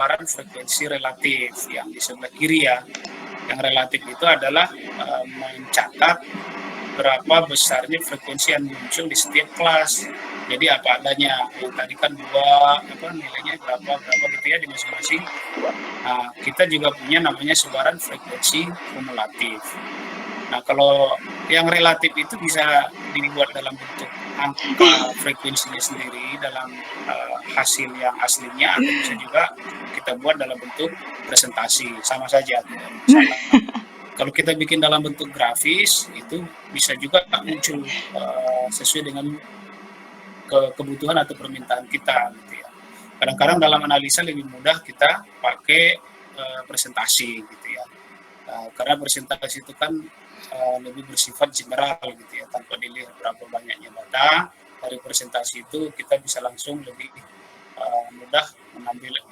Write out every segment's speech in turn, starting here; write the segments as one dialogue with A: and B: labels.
A: sebaran frekuensi relatif yang di sebelah kiri ya. Yang relatif itu adalah mencatat berapa besarnya frekuensi yang muncul di setiap kelas. Jadi apa adanya, yang tadi kan nilainya berapa gitu ya di masing-masing. Nah, kita juga punya namanya sebaran frekuensi kumulatif. Nah, kalau yang relatif itu bisa dibuat dalam bentuk angka frekuensinya sendiri dalam hasil yang aslinya, atau bisa juga kita buat dalam bentuk presentasi, sama saja, tidak masalah. Kalau kita bikin dalam bentuk grafis, itu bisa juga muncul sesuai dengan kebutuhan atau permintaan kita, gitu ya. Kadang-kadang dalam analisa lebih mudah kita pakai presentasi, gitu ya. Karena presentasi itu kan lebih bersifat general, gitu ya, tanpa dilihat berapa banyaknya data. Dari presentasi itu kita bisa langsung lebih mudah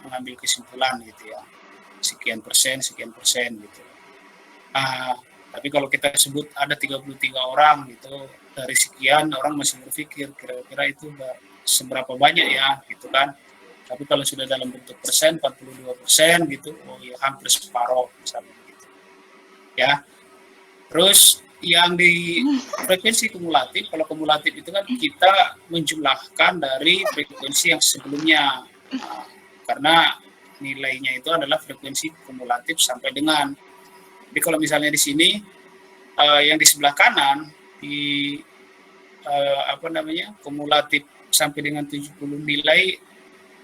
A: mengambil kesimpulan, gitu ya. Sekian persen, gitu. Tapi kalau kita sebut ada 33 orang gitu, dari sekian orang masih berpikir kira-kira itu seberapa banyak ya, gitu kan. Tapi kalau sudah dalam bentuk persen, 42% gitu, oh ya hampir separuh misalnya gitu. Ya. Terus yang di frekuensi kumulatif, kalau kumulatif itu kan kita menjumlahkan dari frekuensi yang sebelumnya. Karena nilainya itu adalah frekuensi kumulatif sampai dengan. Jadi kalau misalnya di sini yang di sebelah kanan di kumulatif sampai dengan 70 nilai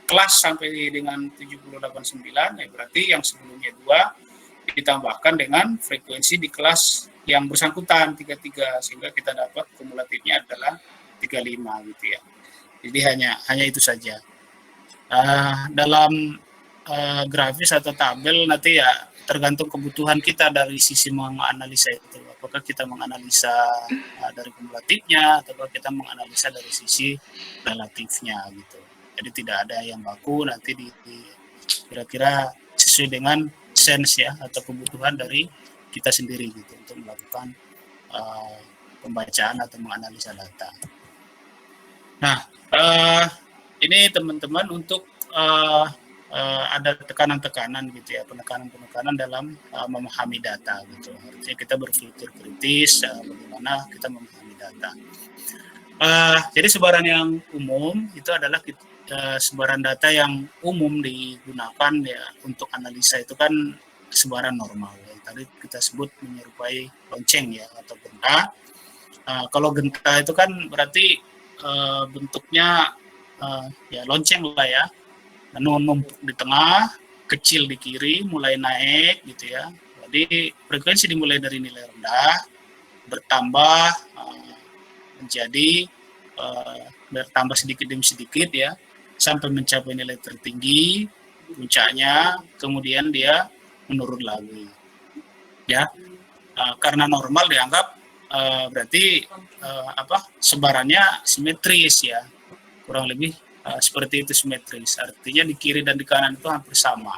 A: kelas sampai dengan 789, ya berarti yang sebelumnya 2 ditambahkan dengan frekuensi di kelas yang bersangkutan 33, sehingga kita dapat kumulatifnya adalah 35 gitu ya. Jadi hanya itu saja. Dalam grafis atau tabel nanti ya tergantung kebutuhan kita dari sisi menganalisa itu. Apakah kita menganalisa dari kumulatifnya atau kita menganalisa dari sisi relatifnya gitu. Jadi tidak ada yang baku, nanti kira-kira sesuai dengan sense ya atau kebutuhan dari kita sendiri gitu untuk melakukan pembacaan atau menganalisa data. Nah, ini teman-teman untuk ada tekanan-tekanan gitu ya, penekanan-penekanan dalam memahami data gitu. Artinya kita berpikir kritis bagaimana kita memahami data. Jadi sebaran yang umum itu adalah sebaran data yang umum digunakan ya untuk analisa itu kan sebaran normal. Ya. Tadi kita sebut menyerupai lonceng ya atau genta. Kalau genta itu kan berarti bentuknya ya lonceng lah ya. Numpuk di tengah, kecil di kiri, mulai naik gitu ya. Jadi frekuensi dimulai dari nilai rendah, bertambah menjadi bertambah sedikit demi sedikit ya, sampai mencapai nilai tertinggi, puncaknya, kemudian dia menurun lagi. Ya, karena normal dianggap berarti sebarannya simetris ya, kurang lebih seperti itu simetris. Artinya di kiri dan di kanan itu hampir sama.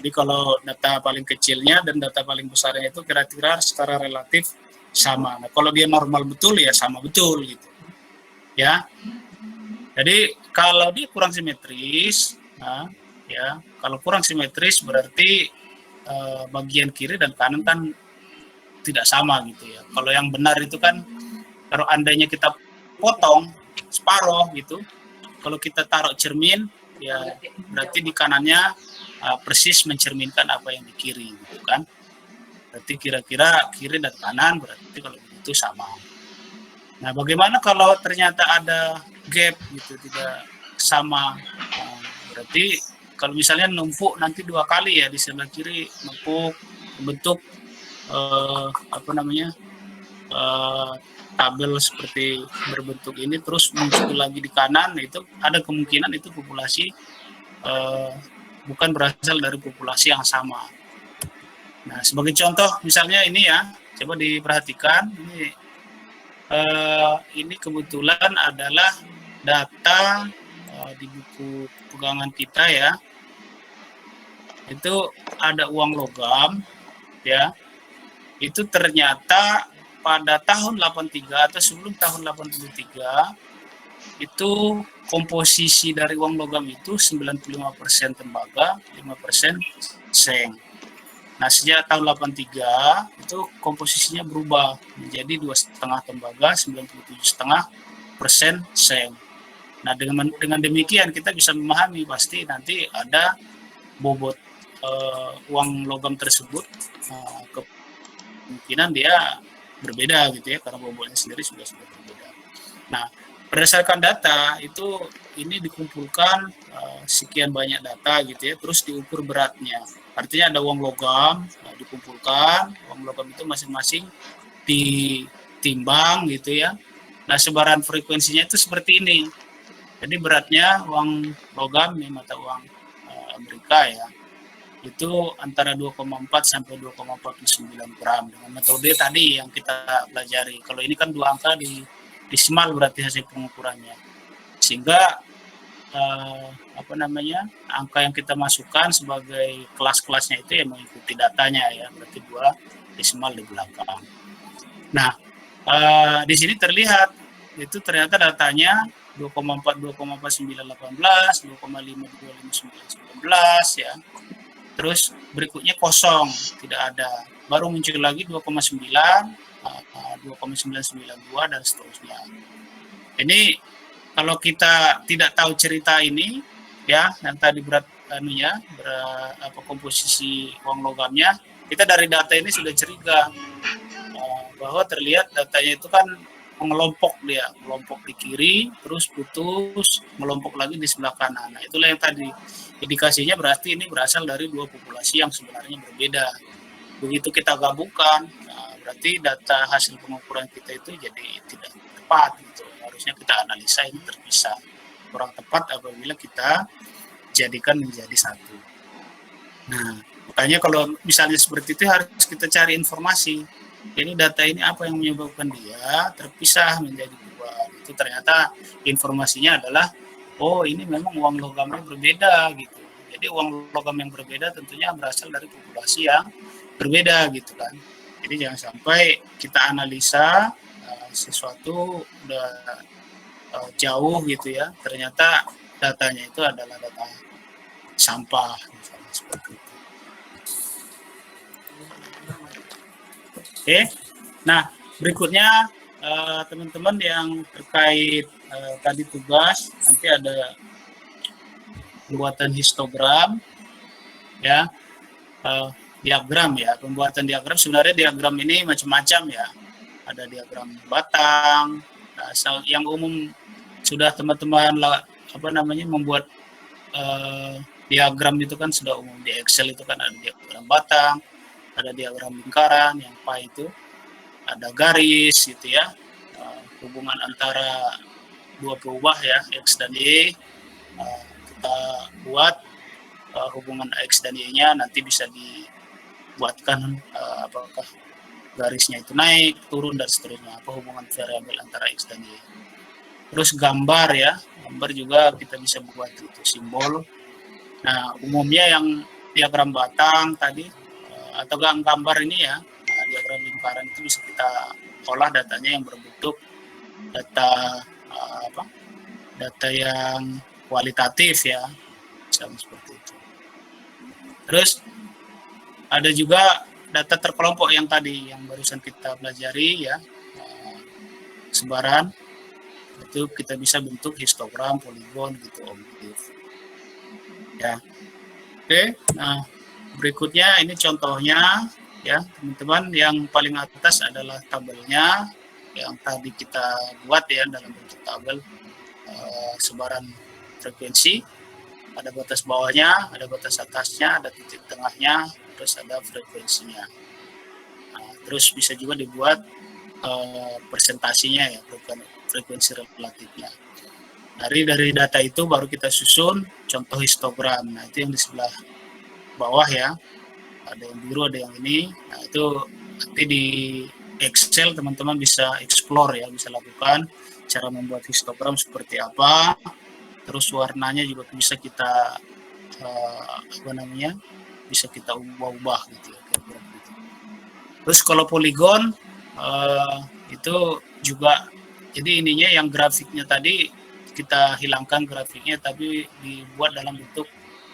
A: Jadi kalau data paling kecilnya dan data paling besarnya itu kira-kira secara relatif sama. Nah, kalau dia normal betul ya sama betul gitu. Ya. Jadi kalau dia kurang simetris, ya, kalau kurang simetris berarti bagian kiri dan kanan kan tidak sama gitu ya. Kalau yang benar itu kan kalau andainya kita potong separuh gitu, kalau kita taruh cermin, ya berarti di kanannya persis mencerminkan apa yang di kiri, gitu kan? Berarti kira-kira kiri dan kanan berarti kalau begitu sama. Nah, bagaimana kalau ternyata ada gap gitu, tidak sama? Berarti kalau misalnya numpuk nanti 2 kali ya di sebelah kiri numpuk bentuk tabel seperti berbentuk ini terus muncul lagi di kanan, itu ada kemungkinan itu populasi bukan berasal dari populasi yang sama. Nah, sebagai contoh misalnya ini ya, coba diperhatikan ini kebetulan adalah data di buku pegangan kita ya. Itu ada uang logam ya. Itu ternyata pada tahun 83 atau sebelum tahun 83 itu komposisi dari uang logam itu 95% tembaga, 5% seng. Nah, sejak tahun 83 itu komposisinya berubah menjadi 2,5 tembaga, 97,5% seng. Nah, dengan demikian kita bisa memahami pasti nanti ada bobot uang logam tersebut, kemungkinan dia berbeda gitu ya, karena bobotnya sendiri sudah berbeda. Nah, berdasarkan data itu ini dikumpulkan sekian banyak data gitu ya, terus diukur beratnya. Artinya ada uang logam dikumpulkan, uang logam itu masing-masing ditimbang gitu ya. Nah, sebaran frekuensinya itu seperti ini. Jadi beratnya uang logam ini mata uang Amerika ya, itu antara 2,4 sampai 2,49 gram dengan metode tadi yang kita pelajari. Kalau ini kan dua angka di desimal berarti hasil pengukurannya, sehingga angka yang kita masukkan sebagai kelas-kelasnya itu yang mengikuti datanya ya, berarti dua desimal di belakang. Nah, di sini terlihat itu ternyata datanya 2,4 2,4918 2,5 25919 ya. Terus berikutnya kosong, tidak ada. Baru muncul lagi 2,9 2,992 dan seterusnya. Ini kalau kita tidak tahu cerita ini ya, yang tadi berat komposisi uang logamnya, kita dari data ini sudah curiga bahwa terlihat datanya itu kan mengelompok, dia melompok di kiri, terus putus, melompok lagi di sebelah kanan. Nah, itulah yang tadi indikasinya, berarti ini berasal dari dua populasi yang sebenarnya berbeda. Begitu kita gabungkan, berarti data hasil pengukuran kita itu jadi tidak tepat gitu. Harusnya kita analisa ini terpisah. Kurang tepat apabila kita jadikan menjadi satu. Nah, makanya kalau misalnya seperti itu harus kita cari informasi. Ini data ini apa yang menyebabkan dia terpisah menjadi dua. Itu ternyata informasinya adalah, oh ini memang uang logamnya berbeda gitu. Jadi uang logam yang berbeda tentunya berasal dari populasi yang berbeda gitu kan. Jadi jangan sampai kita analisa sesuatu udah jauh gitu ya, ternyata datanya itu adalah data sampah misalnya seperti itu. Oke, nah berikutnya teman-teman yang terkait tadi tugas, nanti ada pembuatan histogram ya, diagram ya. Pembuatan diagram, sebenarnya diagram ini macam-macam ya, ada diagram batang. Nah, yang umum sudah teman-teman membuat diagram itu kan sudah umum di Excel, itu kan ada diagram batang, ada diagram lingkaran, yang pie itu ada garis gitu ya, hubungan antara dua perubahan ya, X dan Y. Kita buat hubungan X dan Y-nya, nanti bisa dibuatkan apakah garisnya itu naik, turun, dan seterusnya, apa hubungan variabel antara X dan Y. Terus gambar ya, gambar juga kita bisa buat itu simbol. Nah, umumnya yang diagram batang tadi atau gambar ini ya, diagram lingkaran itu bisa kita olah datanya yang berbentuk data data yang kualitatif ya, misalnya seperti itu. Terus ada juga data terkelompok yang tadi yang barusan kita pelajari ya, sebaran itu kita bisa bentuk histogram, poligon gitu, objektif ya. Oke, nah berikutnya ini contohnya ya teman-teman. Yang paling atas adalah tabelnya yang tadi kita buat ya dalam bentuk tabel, sebaran frekuensi, ada batas bawahnya, ada batas atasnya, ada titik tengahnya, terus ada frekuensinya. Nah, terus bisa juga dibuat presentasinya ya, frekuensi relatifnya. Dari data itu baru kita susun contoh histogram. Nah, itu yang di sebelah bawah ya, ada yang biru, ada yang ini. Nah, itu nanti di Excel teman-teman bisa explore ya, bisa lakukan cara membuat histogram seperti apa. Terus warnanya juga bisa kita bisa kita ubah-ubah gitu ya, kira-kira gitu. Terus kalau poligon itu juga, jadi ininya yang grafiknya tadi kita hilangkan grafiknya, tapi dibuat dalam bentuk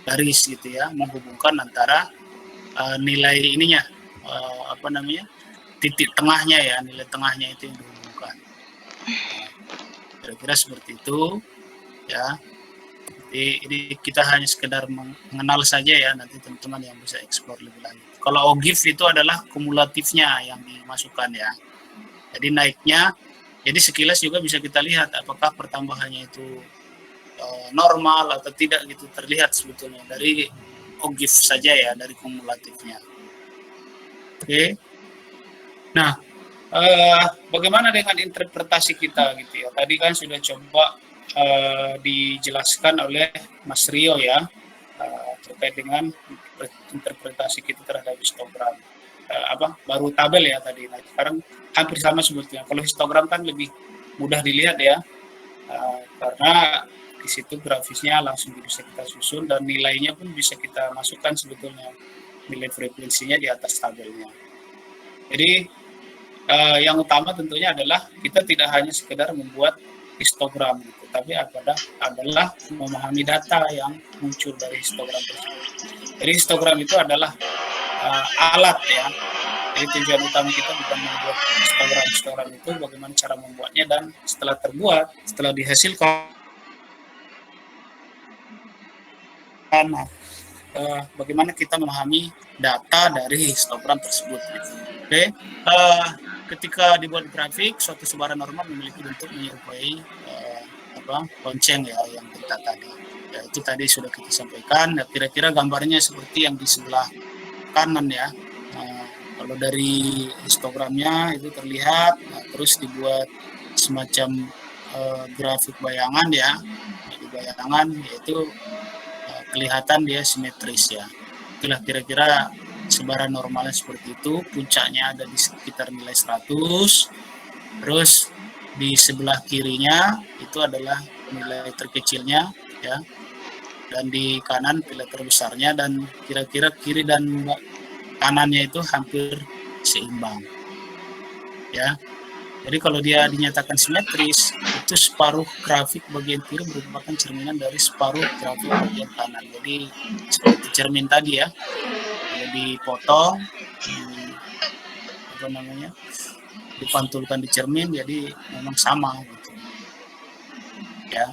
A: garis gitu ya, menghubungkan antara nilai ininya, titik tengahnya ya, nilai tengahnya itu yang dihubungkan. Kira-kira seperti itu ya. Jadi ini kita hanya sekedar mengenal saja ya, nanti teman-teman yang bisa eksplor lebih lanjut. Kalau OGIF itu adalah kumulatifnya yang dimasukkan ya. Jadi naiknya, jadi sekilas juga bisa kita lihat apakah pertambahannya itu normal atau tidak gitu, terlihat sebetulnya dari OGIF saja ya, dari kumulatifnya. Oke. Nah, bagaimana dengan interpretasi kita gitu ya? Tadi kan sudah coba dijelaskan oleh Mas Rio ya, terkait dengan interpretasi kita terhadap histogram. Baru tabel ya tadi. Nah, sekarang hampir sama sebetulnya. Kalau histogram kan lebih mudah dilihat ya, karena di situ grafisnya langsung bisa kita susun dan nilainya pun bisa kita masukkan sebetulnya, nilai frekuensinya di atas tabelnya. Jadi yang utama tentunya adalah kita tidak hanya sekedar membuat histogram gitu, tapi adalah memahami data yang muncul dari histogram tersebut. Jadi histogram itu adalah alat ya. Jadi tujuan utama kita bukan membuat histogram itu, bagaimana cara membuatnya, dan setelah terbuat, setelah dihasilkan, bagaimana kita memahami data dari histogram tersebut. Gitu. Oke, ketika dibuat grafik, suatu sebaran normal memiliki bentuk menyerupai lonceng ya, yang kita tadi. Ya, itu tadi sudah kita sampaikan. Nah, kira-kira gambarnya seperti yang di sebelah kanan ya. Kalau dari histogramnya itu terlihat, terus dibuat semacam grafik bayangan ya. Di bayangan yaitu kelihatan dia simetris ya. Itulah kira-kira sebaran normalnya seperti itu. Puncaknya ada di sekitar nilai 100. Terus di sebelah kirinya itu adalah nilai terkecilnya ya. Dan di kanan nilai terbesarnya, dan kira-kira kiri dan kanannya itu hampir seimbang ya. Jadi kalau dia dinyatakan simetris, itu separuh grafik bagian kiri merupakan cerminan dari separuh grafik bagian kanan. Jadi seperti cermin tadi ya, kalau dipotong dipantulkan di cermin, jadi memang sama gitu ya.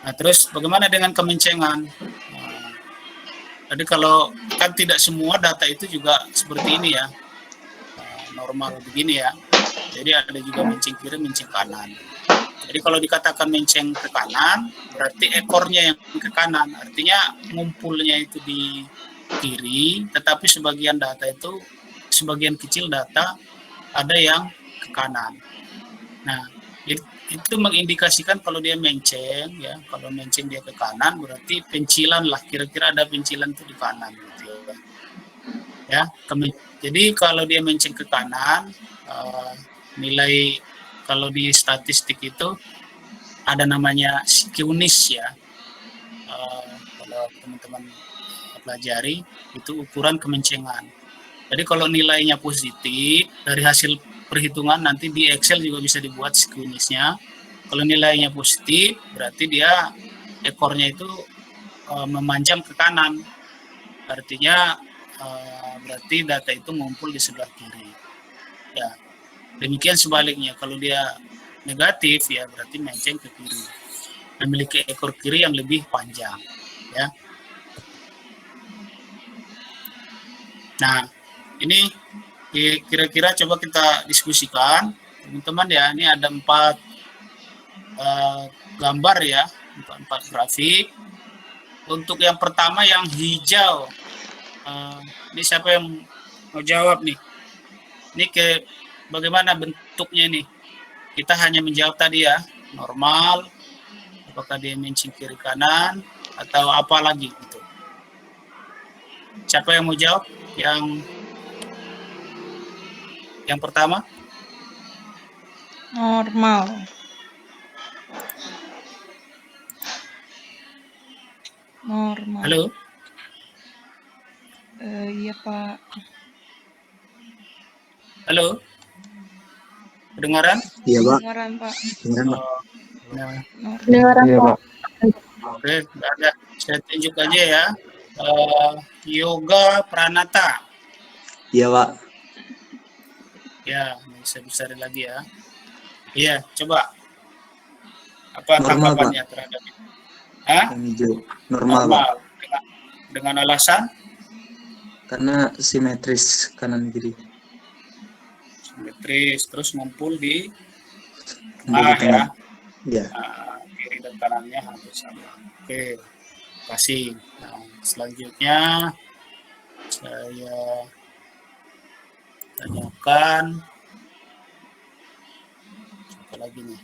A: Nah, terus bagaimana dengan kemencengan? Jadi kalau kan tidak semua data itu juga seperti ini ya, normal begini ya. Jadi ada juga menceng kiri, menceng kanan. Jadi kalau dikatakan menceng ke kanan, berarti ekornya yang ke kanan. Artinya ngumpulnya itu di kiri, tetapi sebagian data itu, sebagian kecil data ada yang ke kanan. Nah, itu mengindikasikan kalau dia menceng ya, kalau menceng dia ke kanan berarti pencilan lah, kira-kira ada pencilan itu di kanan gitu ya. Jadi kalau dia menceng ke kanan, nilai kalau di statistik itu ada namanya skewness ya. Kalau teman-teman pelajari itu ukuran kemencengan. Jadi kalau nilainya positif, dari hasil perhitungan nanti di Excel juga bisa dibuat skewness-nya. Kalau nilainya positif, berarti dia ekornya itu memanjang ke kanan. Artinya berarti data itu ngumpul di sebelah kiri. Ya. Demikian sebaliknya, kalau dia negatif ya berarti menceng ke kiri. Memiliki ekor kiri yang lebih panjang. Ya. Nah, ini kira-kira coba kita diskusikan teman-teman ya. Ini ada 4 gambar ya, 4 grafik. Untuk yang pertama yang hijau, ini siapa yang mau jawab nih? Ini bagaimana bentuknya ini? Kita hanya menjawab tadi ya, normal, apakah dia menceng kiri kanan atau apa lagi gitu. Siapa yang mau jawab? Yang pertama?
B: Normal.
A: Halo?
B: Iya, Pak.
A: Halo? Kedengaran?
C: Iya, Pak.
B: Kedengaran, Pak.
C: Kedengaran, Pak.
A: Nah,
B: Kedengaran
C: Iya,
B: Pak.
C: Pak.
A: oke, nggak ada. Saya tunjuk aja ya. Yoga Pranata.
D: Iya, Pak.
A: Ya, ini saya besarin lagi ya. Iya, coba. Apa
D: Normal, Pak.
A: tanggapannya terhadap itu? Hah?
D: Yang hijau. Normal, Pak.
A: Normal. Dengan alasan
D: Karena simetris kanan kiri.
A: simetris, terus ngumpul di
D: Di
A: tengah ya.
D: tengah. Ya.
A: Nah, kiri dan kanannya hampir sama. Oke, kasih. Nah, selanjutnya saya tanyakan apa lagi nih?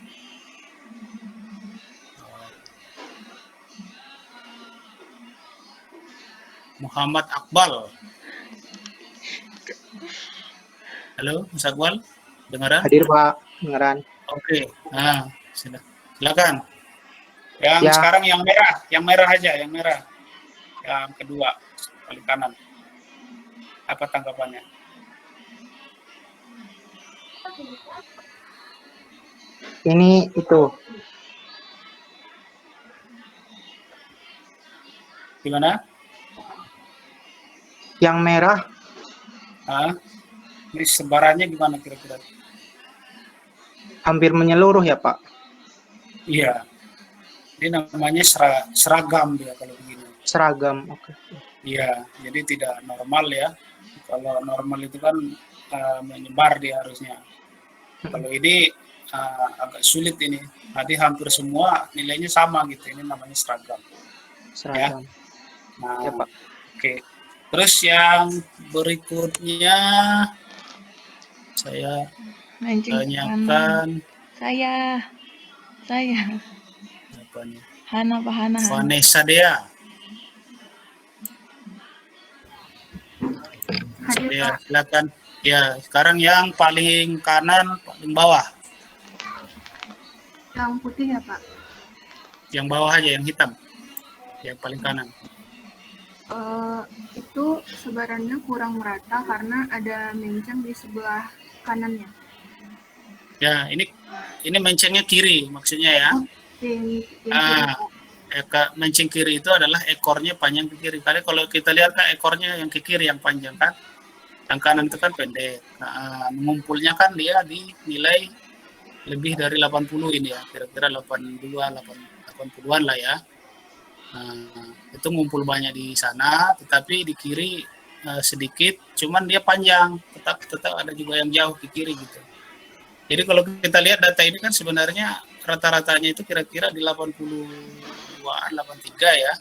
A: Muhammad Akbal. Halo, Mas Akbal, dengaran?
C: Hadir, Pak. Dengaran.
A: Oke, nah, silakan. Yang
C: Ya.
A: sekarang yang merah aja, yang merah. Yang kedua, paling kanan. Apa tanggapannya?
C: Ini itu.
A: Gimana?
C: Yang merah
A: Ini sebarannya gimana kira-kira?
C: hampir menyeluruh ya, Pak?
A: Iya, ini namanya seragam dia kalau begini.
C: Seragam. Oke.
A: Iya, jadi tidak normal ya. Kalau normal itu kan menyebar dia harusnya. Kalau ini agak sulit ini. Tadi hampir semua nilainya sama gitu. Ini namanya seragam.
C: Seragam.
A: Nah,
C: Ya, Pak.
A: oke. Terus yang berikutnya saya tanyakan
B: Saya
A: apa nih?
B: Hana Pak Hana.
A: Vanessa Dea.
B: Hadir
A: Ya,
B: Pak.
A: silakan. Ya, sekarang yang paling kanan, paling bawah.
B: Yang putih ya Pak.
A: Yang bawah aja, yang hitam. Yang paling kanan.
B: Itu sebarannya kurang merata karena ada menceng di sebelah kanannya.
A: Ya, ini mencengnya kiri maksudnya ya.
B: Yang kiri, Pak.
A: Menceng kiri itu adalah ekornya panjang ke kiri. Karena kalau kita lihat kan ekornya yang ke kiri yang panjang kan. Yang kanan itu kan pendek. Nah, mengumpulnya kan dia di nilai lebih dari 80 ini ya. Kira-kira 82, 80-an lah ya. Nah, itu ngumpul banyak di sana, tetapi di kiri sedikit, cuman dia panjang, tetap ada juga yang jauh di kiri gitu. Jadi kalau kita lihat data ini kan sebenarnya rata-ratanya itu kira-kira di 82-an, 83 ya.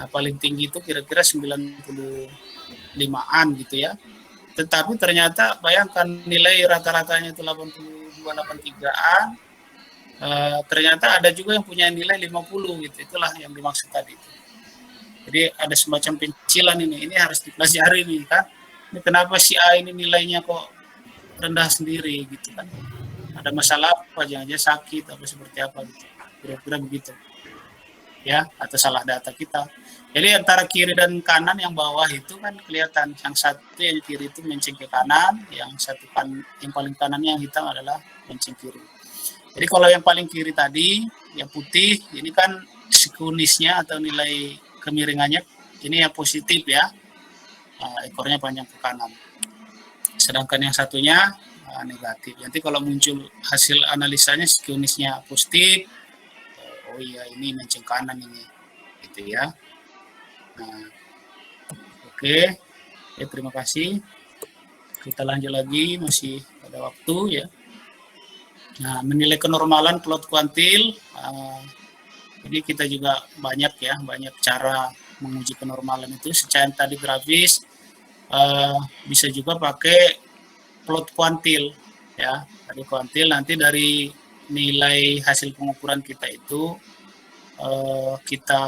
A: Nah, paling tinggi itu kira-kira 95-an gitu ya. Tetapi ternyata bayangkan nilai rata-ratanya itu 82, 83-an. Ternyata ada juga yang punya nilai 50 gitu. Itulah yang dimaksud tadi. Jadi ada semacam pencilan ini harus dipelajari nih kan. Ini kenapa si A ini nilainya kok rendah sendiri gitu kan. Ada masalah apa, jangan-jangan sakit atau seperti apa gitu. Kira-kira begitu. Ya, atau salah data kita. Jadi antara kiri dan kanan yang bawah itu kan kelihatan. Yang satu yang kiri itu menceng ke kanan, yang paling kanannya yang hitam adalah menceng kiri. Jadi kalau yang paling kiri tadi, yang putih, ini kan sekunisnya atau nilai kemiringannya, ini yang positif ya, ekornya panjang ke kanan. Sedangkan yang satunya negatif. Nanti kalau muncul hasil analisanya sekunisnya positif, oh iya ini menceng kanan ini, gitu ya. Nah, oke. Ya, terima kasih. Kita lanjut lagi, masih ada waktu ya. Nah, menilai kenormalan plot kuantil, ini kita juga banyak cara menguji kenormalan itu. Secara tadi grafis, bisa juga pakai plot kuantil, ya. Tadi kuantil nanti dari nilai hasil pengukuran kita itu kita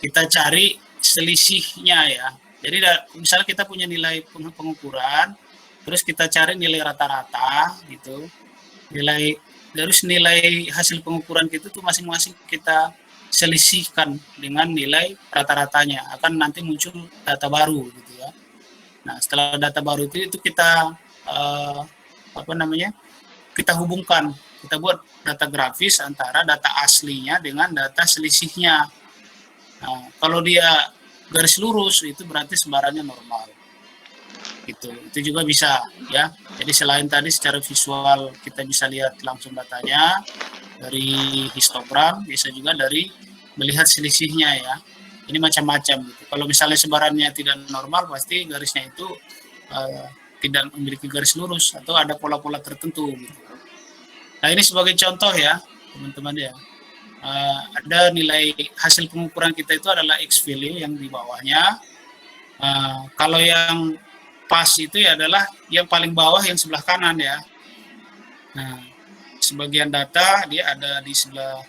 A: kita cari selisihnya ya. Jadi misalnya kita punya nilai pengukuran, terus kita cari nilai rata-rata gitu, terus nilai hasil pengukuran kita tuh masing-masing kita selisihkan dengan nilai rata-ratanya, akan nanti muncul data baru gitu ya. Nah, setelah data baru itu kita kita hubungkan kita buat data grafis antara data aslinya dengan data selisihnya. Nah, kalau dia garis lurus itu berarti sebarannya normal. Itu juga bisa ya. Jadi selain tadi secara visual kita bisa lihat langsung datanya dari histogram, bisa juga dari melihat selisihnya ya. Ini macam-macam gitu. Kalau misalnya sebarannya tidak normal, pasti garisnya itu tidak memiliki garis lurus atau ada pola-pola tertentu gitu. Nah, ini sebagai contoh ya, teman-teman ya. Ada nilai hasil pengukuran kita itu adalah X value yang di bawahnya. Kalau yang pas itu ya adalah yang paling bawah yang sebelah kanan ya. Nah, sebagian data dia ada di sebelah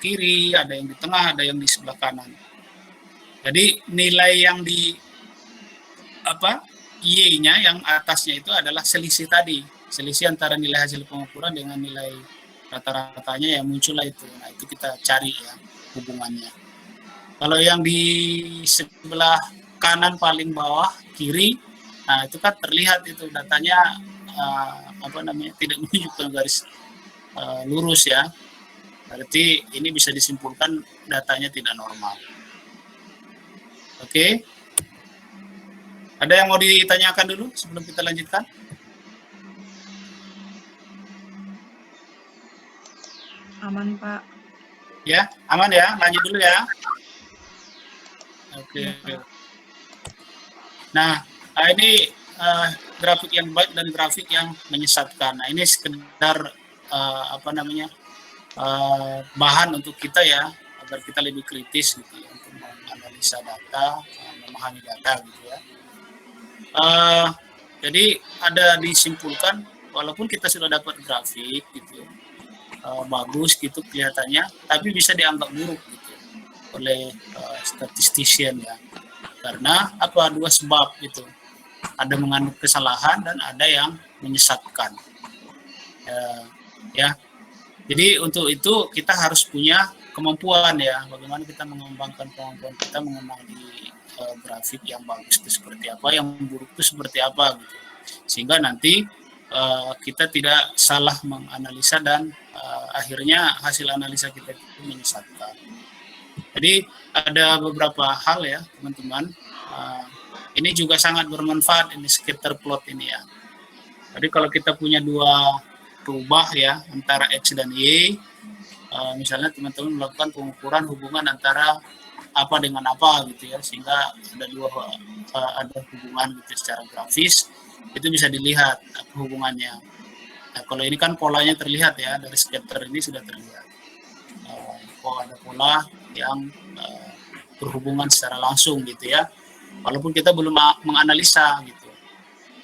A: kiri, ada yang di tengah, ada yang di sebelah kanan. Jadi nilai yang di Y-nya yang atasnya itu adalah selisih tadi, selisih antara nilai hasil pengukuran dengan nilai rata-ratanya yang muncullah itu. Nah, itu kita cari ya hubungannya. Kalau yang di sebelah kanan paling bawah kiri, nah itu kan terlihat itu datanya tidak menunjukkan garis lurus ya. Berarti ini bisa disimpulkan datanya tidak normal. Oke. Ada yang mau ditanyakan dulu sebelum kita lanjutkan?
E: Aman, Pak.
A: Ya, aman ya. Lanjut dulu ya. Oke. Nah, ini grafik yang baik dan grafik yang menyesatkan. Nah, ini sekedar bahan untuk kita ya, agar kita lebih kritis gitu ya, untuk menganalisa data, memahami data gitu ya. Jadi ada disimpulkan, walaupun kita sudah dapat grafik gitu, bagus gitu kelihatannya, tapi bisa dianggap buruk gitu oleh statistician ya. Karena dua sebab gitu, ada mengandung kesalahan dan ada yang menyesatkan. Ya, jadi untuk itu kita harus punya kemampuan ya, bagaimana kita mengembangkan kemampuan kita mengenali grafik yang bagus itu seperti apa, yang buruk itu seperti apa gitu, sehingga nanti kita tidak salah menganalisa dan akhirnya hasil analisa kita itu menyesatkan. Jadi ada beberapa hal ya teman-teman, ini juga sangat bermanfaat ini scatter plot ini ya. Jadi kalau kita punya dua rubah ya antara X dan Y, misalnya teman-teman melakukan pengukuran hubungan antara apa dengan apa gitu ya, sehingga ada hubungan gitu secara grafis, itu bisa dilihat apa hubungannya. Nah, kalau ini kan polanya terlihat ya, dari scatter ini sudah terlihat. Ada pola yang berhubungan secara langsung gitu ya, walaupun kita belum menganalisa gitu.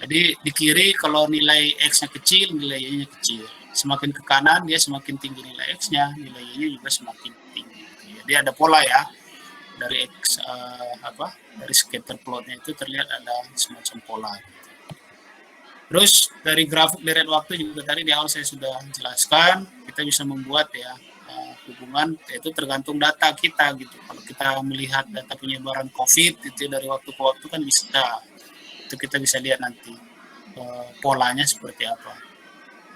A: Jadi di kiri kalau nilai X-nya kecil, nilai Y-nya kecil. Semakin ke kanan dia semakin tinggi nilai X-nya, nilai Y-nya juga semakin tinggi. Jadi ada pola ya. Dari dari scatter plotnya itu terlihat ada semacam pola. Terus dari grafik deret waktu juga tadi di awal saya sudah jelaskan, kita bisa membuat ya hubungan, yaitu tergantung data kita gitu. Kalau kita melihat data penyebaran COVID itu dari waktu ke waktu kan bisa, itu kita bisa lihat nanti polanya seperti apa.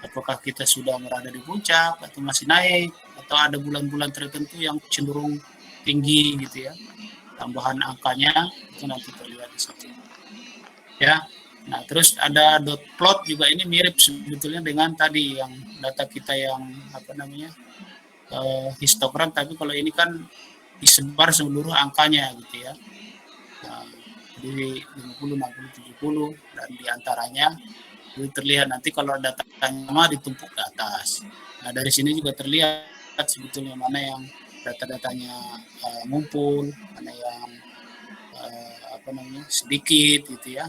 A: Apakah kita sudah berada di puncak atau masih naik, atau ada bulan-bulan tertentu yang cenderung tinggi gitu ya, tambahan angkanya itu nanti terlihat di situ ya. Nah, terus ada dot plot juga, ini mirip sebetulnya dengan tadi yang data kita yang histogram, tapi kalau ini kan disebar seluruh angkanya gitu ya. Nah, jadi 50, 60, 70 dan diantaranya itu terlihat nanti kalau datanya sama ditumpuk ke atas. Nah, dari sini juga terlihat sebetulnya mana yang data-datanya ngumpul, mana yang sedikit gitu ya.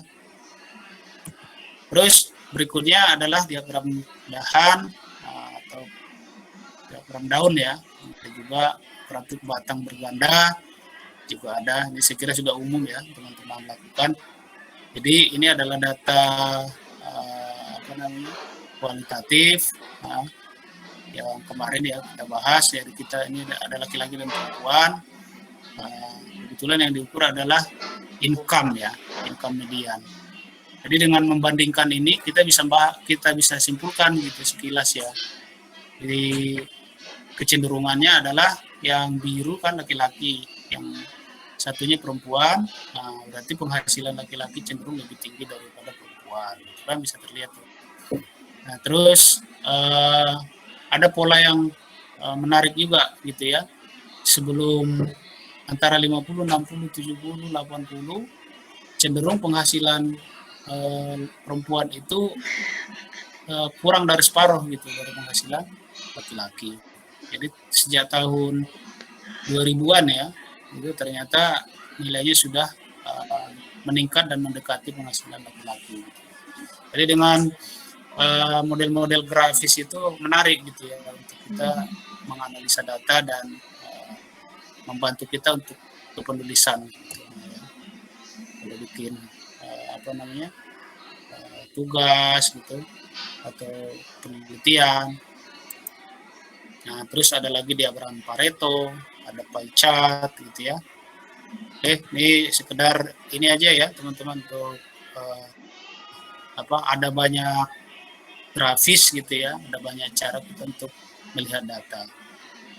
A: Terus berikutnya adalah diagram dahan atau diagram daun ya, dan juga grafik batang berganda juga ada. Ini saya kira sudah umum ya teman-teman lakukan. Jadi ini adalah data kualitatif yang kemarin ya kita bahas, dari kita ini ada laki-laki dan perempuan. Kebetulan yang diukur adalah income ya, income median. Jadi dengan membandingkan ini kita bisa simpulkan gitu sekilas ya. Jadi kecenderungannya adalah yang biru kan laki-laki, yang satunya perempuan. Nah, berarti penghasilan laki-laki cenderung lebih tinggi daripada perempuan. Itu kan bisa terlihat. Nah, terus ada pola yang menarik juga gitu ya. Sebelum antara 50, 60, 70, 80 cenderung penghasilan perempuan itu kurang dari separuh gitu dari penghasilan laki-laki. Jadi sejak tahun 2000-an ya, itu ternyata nilainya sudah meningkat dan mendekati penghasilan laki-laki. Jadi dengan model-model grafis itu menarik gitu ya untuk kita menganalisa data dan membantu kita untuk penulisan gitu, ya. Kalau bikin tugas gitu atau penelitian. Nah, terus ada lagi diagram Pareto, ada pie chart gitu ya. Oke, ini sekedar ini aja ya teman-teman untuk ada banyak grafis gitu ya, ada banyak cara kita untuk melihat data.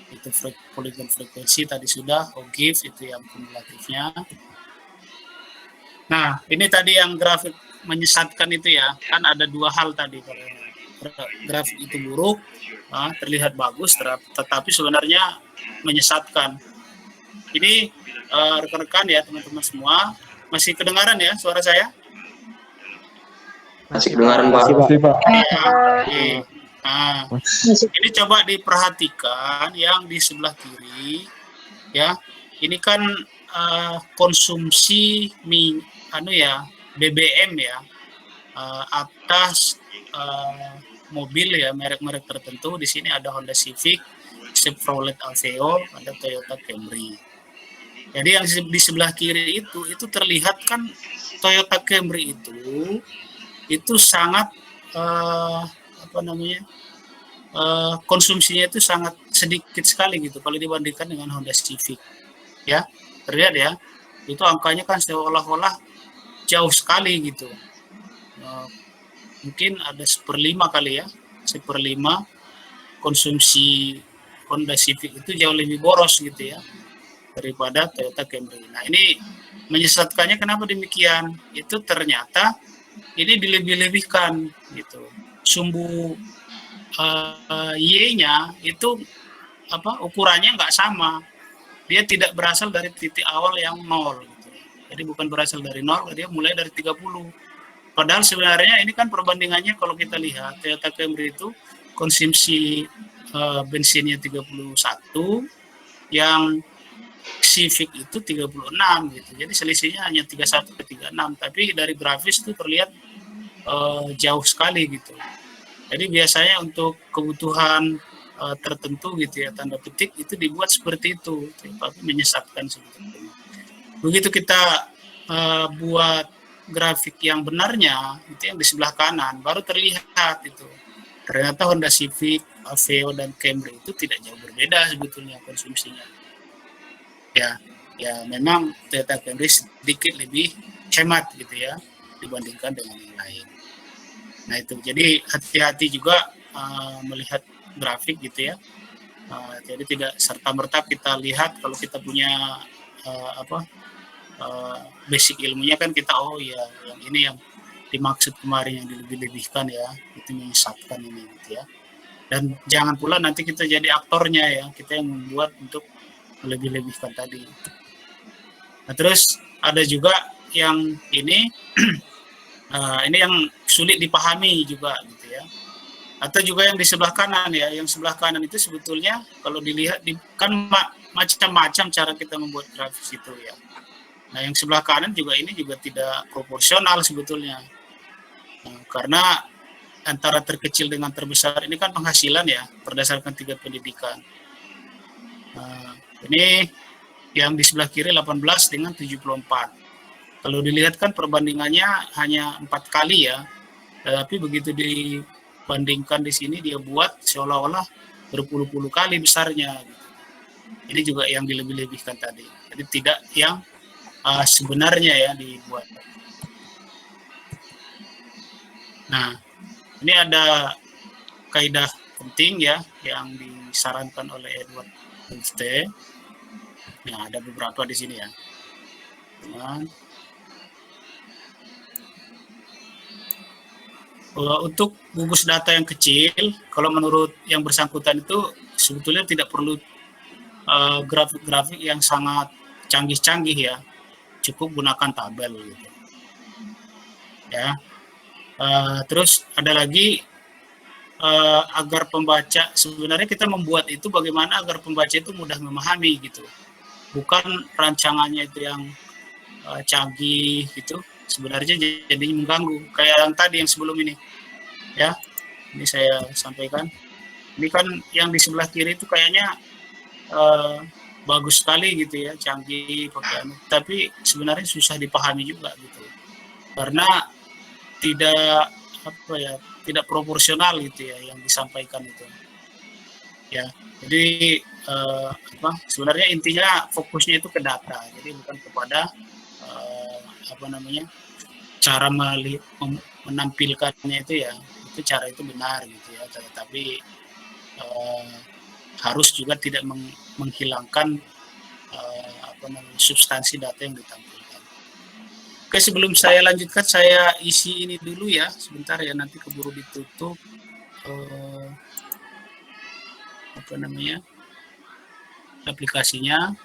A: Itu polygon frekuensi tadi sudah, OGIF itu yang kumulatifnya. Nah, ini tadi yang grafik menyesatkan itu ya, kan ada dua hal tadi. Kalau grafik itu buruk, terlihat bagus, tetapi sebenarnya menyesatkan. Ini rekan-rekan ya teman-teman semua, masih kedengaran ya suara saya?
D: Masih kedengaran Pak.
A: Nah, ini coba diperhatikan yang di sebelah kiri, ya. Ini kan konsumsi BBM ya atas mobil ya merek-merek tertentu. Di sini ada Honda Civic, Chevrolet Aveo, ada Toyota Camry. Jadi yang di sebelah kiri itu terlihat kan Toyota Camry itu sangat konsumsinya itu sangat sedikit sekali gitu kalau dibandingkan dengan Honda Civic ya, terlihat ya, itu angkanya kan seolah-olah jauh sekali gitu, mungkin ada 1/5 kali ya, 1/5 konsumsi Honda Civic itu jauh lebih boros gitu ya daripada Toyota Camry. Nah, ini menyesatkannya kenapa demikian, itu ternyata ini dilebih-lebihkan gitu, sumbu Y-nya itu ukurannya nggak sama, dia tidak berasal dari titik awal yang 0 gitu. Jadi bukan berasal dari 0, dia mulai dari 30. Padahal sebenarnya ini kan perbandingannya kalau kita lihat Toyota Camry itu konsumsi bensinnya 31, yang Civic itu 36 gitu. Jadi selisihnya hanya 31 ke 36, tapi dari grafis itu terlihat jauh sekali gitu. Jadi biasanya untuk kebutuhan tertentu gitu ya, tanda petik itu dibuat seperti itu, tapi menyesatkan sebetulnya. Begitu kita buat grafik yang benarnya, itu yang di sebelah kanan, baru terlihat itu. Ternyata Honda Civic, Aveo, dan Camry itu tidak jauh berbeda sebetulnya konsumsinya. Ya memang Toyota Camry sedikit lebih hemat gitu ya dibandingkan dengan yang lain. Nah itu, jadi hati-hati juga melihat grafik gitu ya. Jadi tidak serta-merta kita lihat kalau kita punya basic ilmunya kan kita yang ini yang dimaksud kemarin yang dilebih-lebihkan ya, itu menyesatkan ini gitu ya. Dan jangan pula nanti kita jadi aktornya ya, kita yang membuat untuk melebih-lebihkan tadi. Nah terus ada juga yang ini ini yang sulit dipahami juga gitu ya. Atau juga yang di sebelah kanan ya, yang sebelah kanan itu sebetulnya kalau dilihat kan macam-macam cara kita membuat grafis itu ya. Nah yang sebelah kanan juga ini juga tidak proporsional sebetulnya. Nah, karena antara terkecil dengan terbesar ini kan penghasilan ya berdasarkan tingkat pendidikan. Nah, ini yang di sebelah kiri 18 dengan 74. Kalau dilihat kan perbandingannya hanya 4 kali ya, tapi begitu dibandingkan di sini dia buat seolah-olah berpuluh-puluh kali besarnya. Ini juga yang dilebih-lebihkan tadi. Jadi tidak yang sebenarnya ya dibuat. Nah, ini ada kaidah penting ya yang disarankan oleh Edward Wolfte. Nah, ada beberapa di sini ya. Nah, untuk gugus data yang kecil, kalau menurut yang bersangkutan itu sebetulnya tidak perlu grafik-grafik yang sangat canggih-canggih ya, cukup gunakan tabel gitu. Ya, terus ada lagi agar pembaca, sebenarnya kita membuat itu bagaimana agar pembaca itu mudah memahami gitu, bukan rancangannya itu yang canggih gitu, sebenarnya jadi mengganggu kayak yang tadi yang sebelum ini ya. Ini saya sampaikan, ini kan yang di sebelah kiri itu kayaknya bagus sekali gitu ya, canggih pakai tapi sebenarnya susah dipahami juga gitu karena tidak tidak proporsional gitu ya yang disampaikan itu ya. Jadi sebenarnya intinya fokusnya itu ke data, jadi bukan kepada cara menampilkannya itu ya, itu cara itu benar gitu ya, tetapi harus juga tidak menghilangkan substansi data yang ditampilkan. Oke, sebelum saya lanjutkan, saya isi ini dulu ya, sebentar ya, nanti keburu ditutup aplikasinya.